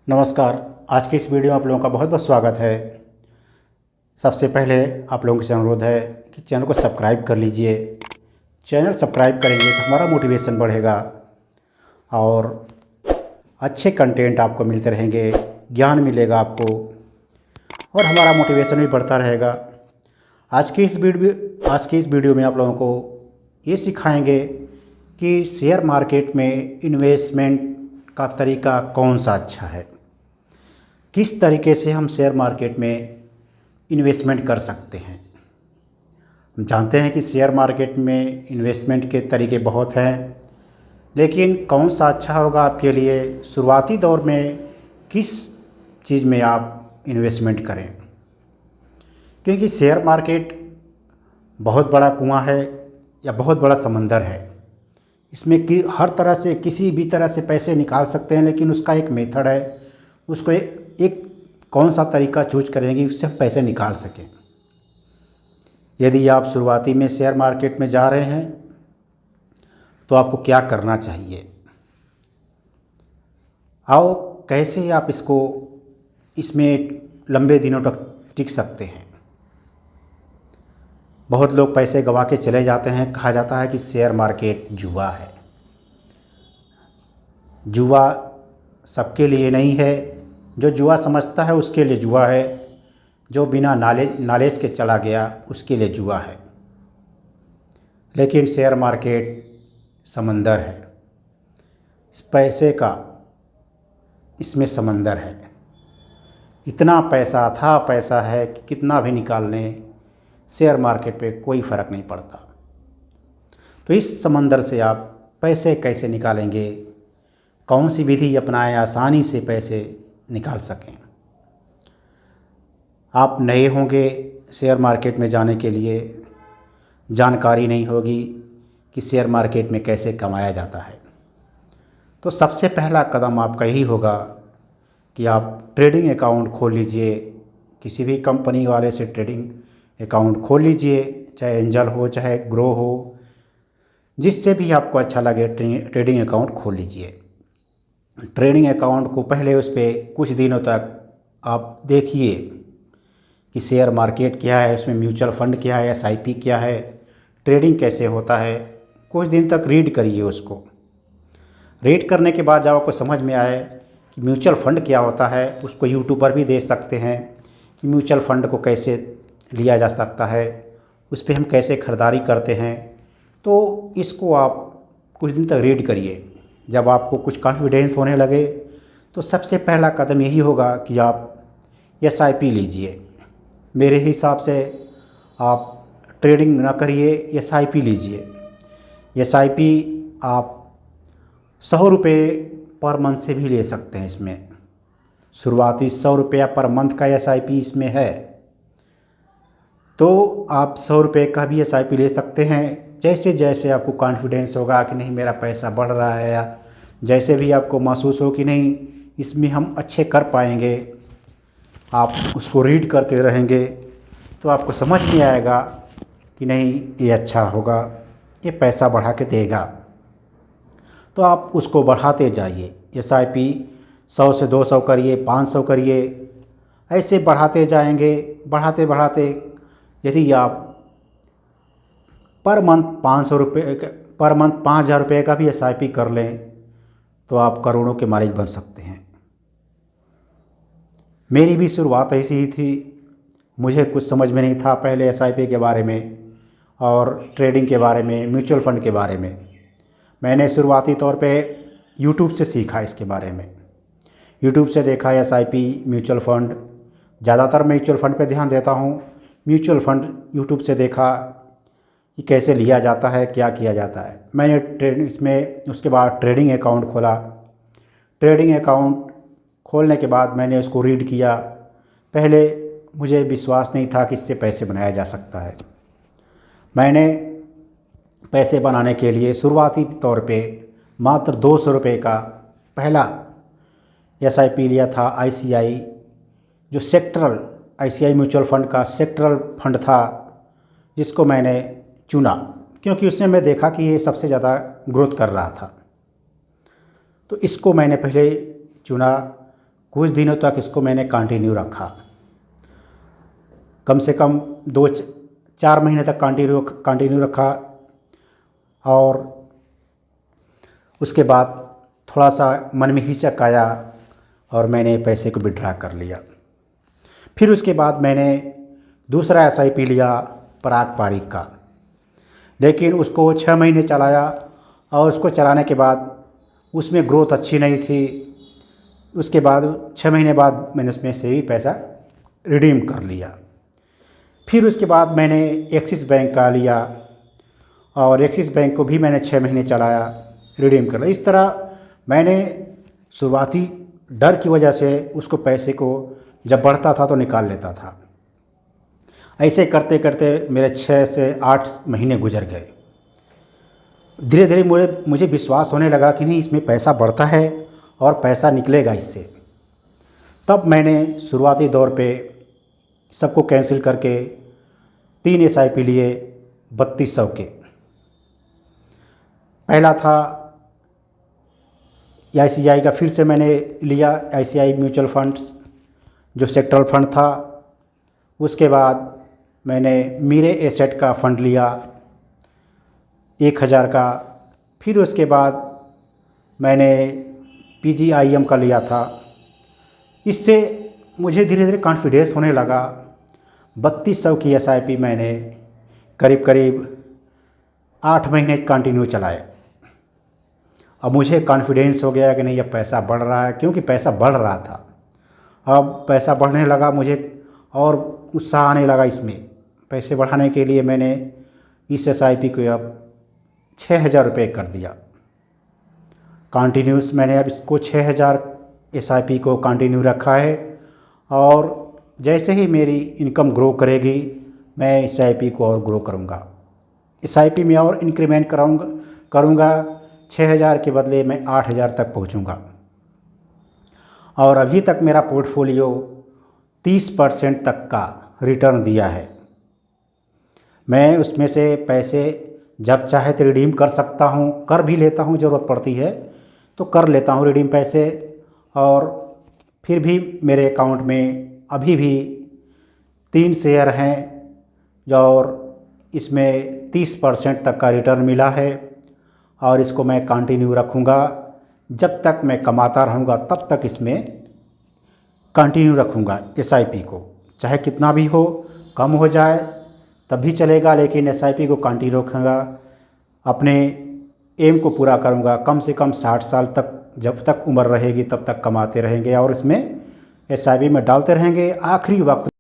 नमस्कार। आज की इस वीडियो में आप लोगों का बहुत बहुत स्वागत है। सबसे पहले आप लोगों से अनुरोध है कि चैनल को सब्सक्राइब कर लीजिए। चैनल सब्सक्राइब करेंगे तो हमारा मोटिवेशन बढ़ेगा और अच्छे कंटेंट आपको मिलते रहेंगे, ज्ञान मिलेगा आपको और हमारा मोटिवेशन भी बढ़ता रहेगा। आज की इस वीडियो में आप लोगों को ये सिखाएंगे कि शेयर मार्केट में इन्वेस्टमेंट का तरीका कौन सा अच्छा है, किस तरीके से हम शेयर मार्केट में इन्वेस्टमेंट कर सकते हैं। हम जानते हैं कि शेयर मार्केट में इन्वेस्टमेंट के तरीके बहुत हैं, लेकिन कौन सा अच्छा होगा आपके लिए, शुरुआती दौर में किस चीज़ में आप इन्वेस्टमेंट करें। क्योंकि शेयर मार्केट बहुत बड़ा कुआं है या बहुत बड़ा समंदर है। इसमें कि हर तरह से किसी भी तरह से पैसे निकाल सकते हैं, लेकिन उसका एक मेथड है। उसको एक कौन सा तरीका चूज करेंगे उससे हम पैसे निकाल सकें। यदि आप शुरुआती में शेयर मार्केट में जा रहे हैं तो आपको क्या करना चाहिए, आओ कैसे आप इसमें लंबे दिनों तक टिक सकते हैं। बहुत लोग पैसे गंवा के चले जाते हैं। कहा जाता है कि शेयर मार्केट जुआ है। जुआ सबके लिए नहीं है। जो जुआ समझता है उसके लिए जुआ है, जो बिना नॉलेज के चला गया उसके लिए जुआ है। लेकिन शेयर मार्केट समंदर है, इस पैसे का इसमें समंदर है। इतना पैसा था पैसा है कि कितना भी निकाल लें, शेयर मार्केट पे कोई फ़र्क नहीं पड़ता। तो इस समंदर से आप पैसे कैसे निकालेंगे, कौन सी विधि अपनाएं आसानी से पैसे निकाल सकें। आप नए होंगे, शेयर मार्केट में जाने के लिए जानकारी नहीं होगी कि शेयर मार्केट में कैसे कमाया जाता है। तो सबसे पहला कदम आपका यही होगा कि आप ट्रेडिंग अकाउंट खोल लीजिए। किसी भी कंपनी वाले से ट्रेडिंग अकाउंट खोल लीजिए, चाहे एंजल हो चाहे ग्रो हो, जिससे भी आपको अच्छा लगे ट्रेडिंग अकाउंट खोल लीजिए। ट्रेडिंग अकाउंट को पहले उस पर कुछ दिनों तक आप देखिए कि शेयर मार्केट क्या है, उसमें म्यूचुअल फंड क्या है, एसआईपी क्या है, ट्रेडिंग कैसे होता है। कुछ दिन तक रीड करिए उसको। रीड करने के बाद जब आपको समझ में आए कि म्यूचुअल फंड क्या होता है, उसको यूट्यूब पर भी देख सकते हैं कि म्यूचुअल फंड को कैसे लिया जा सकता है, उस पर हम कैसे ख़रीदारी करते हैं। तो इसको आप कुछ दिन तक रीड करिए। जब आपको कुछ कॉन्फिडेंस होने लगे तो सबसे पहला कदम यही होगा कि आप एसआईपी लीजिए। मेरे हिसाब से आप ट्रेडिंग ना करिए, एसआईपी लीजिए। एसआईपी आप 100 रुपये पर मंथ से भी ले सकते हैं। इसमें शुरुआती 100 रुपया पर मंथ का एसआईपी इसमें है। तो आप 100 रुपये का भी एसआईपी ले सकते हैं। जैसे जैसे आपको कॉन्फिडेंस होगा कि नहीं मेरा पैसा बढ़ रहा है, या जैसे भी आपको महसूस हो कि नहीं इसमें हम अच्छे कर पाएंगे, आप उसको रीड करते रहेंगे तो आपको समझ में आएगा कि नहीं ये अच्छा होगा, ये पैसा बढ़ा के देगा। तो आप उसको बढ़ाते जाइए। एसआईपी 100 से 200 करिए, 500 करिए, ऐसे बढ़ाते जाएंगे। बढ़ाते बढ़ाते यदि आप पर मंथ 500 रुपये पर मंथ 5000 रुपये का भी एसआईपी कर लें तो आप करोड़ों के मालिक बन सकते हैं। मेरी भी शुरुआत ऐसी ही थी। मुझे कुछ समझ में नहीं था पहले एसआईपी के बारे में और ट्रेडिंग के बारे में, म्यूचुअल फंड के बारे में। मैंने शुरुआती तौर पे यूट्यूब से सीखा इसके बारे में। यूट्यूब से देखा एसआईपी, म्यूचुअल फ़ंड। ज़्यादातर म्यूचुअल फ़ंड पे ध्यान देता हूँ। म्यूचुअल फ़ंड यूट्यूब से देखा कि कैसे लिया जाता है, क्या किया जाता है। मैंने इसमें उसके बाद ट्रेडिंग अकाउंट खोला। ट्रेडिंग अकाउंट खोलने के बाद मैंने उसको रीड किया। पहले मुझे विश्वास नहीं था कि इससे पैसे बनाया जा सकता है। मैंने पैसे बनाने के लिए शुरुआती तौर पे मात्र 200 रुपये का पहला एसआईपी लिया था। आईसीआई जो सेक्टरल आईसीआई म्यूचुअल फंड का सेक्टरल फंड था, जिसको मैंने चुना क्योंकि उसमें मैं देखा कि ये सबसे ज़्यादा ग्रोथ कर रहा था। तो इसको मैंने पहले चुना कुछ दिनों तक इसको मैंने कंटिन्यू रखा, कम से कम 2-4 महीने तक कंटिन्यू रखा। और उसके बाद थोड़ा सा मन में हिचक आया और मैंने पैसे को विड्रॉ कर लिया। फिर उसके बाद मैंने दूसरा SIP लिया पराग पारिक का, लेकिन उसको 6 महीने चलाया और उसको चलाने के बाद उसमें ग्रोथ अच्छी नहीं थी। उसके बाद 6 महीने बाद मैंने उसमें से भी पैसा रिडीम कर लिया। फिर उसके बाद मैंने एक्सिस बैंक का लिया और एक्सिस बैंक को भी मैंने 6 महीने चलाया, रिडीम कर लिया। इस तरह मैंने शुरुआती डर की वजह से उसको पैसे को जब बढ़ता था तो निकाल लेता था। ऐसे करते करते मेरे 6 से 8 महीने गुजर गए। धीरे धीरे मुझे विश्वास होने लगा कि नहीं, इसमें पैसा बढ़ता है और पैसा निकलेगा इससे। तब मैंने शुरुआती दौर पे सबको कैंसिल करके 3 SIP लिए 3200 के। पहला था ICI का, फिर से मैंने लिया ICI म्यूचुअल फंड्स जो सेक्टरल फंड था। उसके बाद मैंने मीरे एसेट का फ़ंड लिया 1000 का। फिर उसके बाद मैंने PGIM का लिया था। इससे मुझे धीरे धीरे कॉन्फिडेंस होने लगा। 3200 की SIP मैंने करीब करीब 8 महीने कंटिन्यू चलाए। अब मुझे कॉन्फिडेंस हो गया कि नहीं, अब पैसा बढ़ रहा है, क्योंकि पैसा बढ़ रहा था। अब पैसा बढ़ने लगा, मुझे और उत्साह आने लगा इसमें। पैसे बढ़ाने के लिए मैंने इस SIP को अब 6000 रुपये कर दिया कंटिन्यूस। मैंने अब इसको 6000 SIP को कंटिन्यू रखा है और जैसे ही मेरी इनकम ग्रो करेगी मैं इस SIP को और ग्रो करूँगा। SIP में और इंक्रीमेंट करूँगा 6000 के बदले मैं 8000 तक पहुँचूँगा। और अभी तक मेरा पोर्टफोलियो 30% तक का रिटर्न दिया है। मैं उसमें से पैसे जब चाहे तो रिडीम कर सकता हूँ, कर भी लेता हूँ, ज़रूरत पड़ती है तो कर लेता हूँ रिडीम पैसे। और फिर भी मेरे अकाउंट में अभी भी 3 शेयर हैं और इसमें 30% तक का रिटर्न मिला है। और इसको मैं कंटिन्यू रखूँगा, जब तक मैं कमाता रहूँगा तब तक इसमें कंटिन्यू रखूँगा SIP को। चाहे कितना भी हो, कम हो जाए तब भी चलेगा, लेकिन SIP को कंटिन्यू रखूँगा। अपने एम को पूरा करूँगा। कम से कम 60 साल तक, जब तक उम्र रहेगी तब तक कमाते रहेंगे और इसमें SIP में डालते रहेंगे। आखिरी वक्त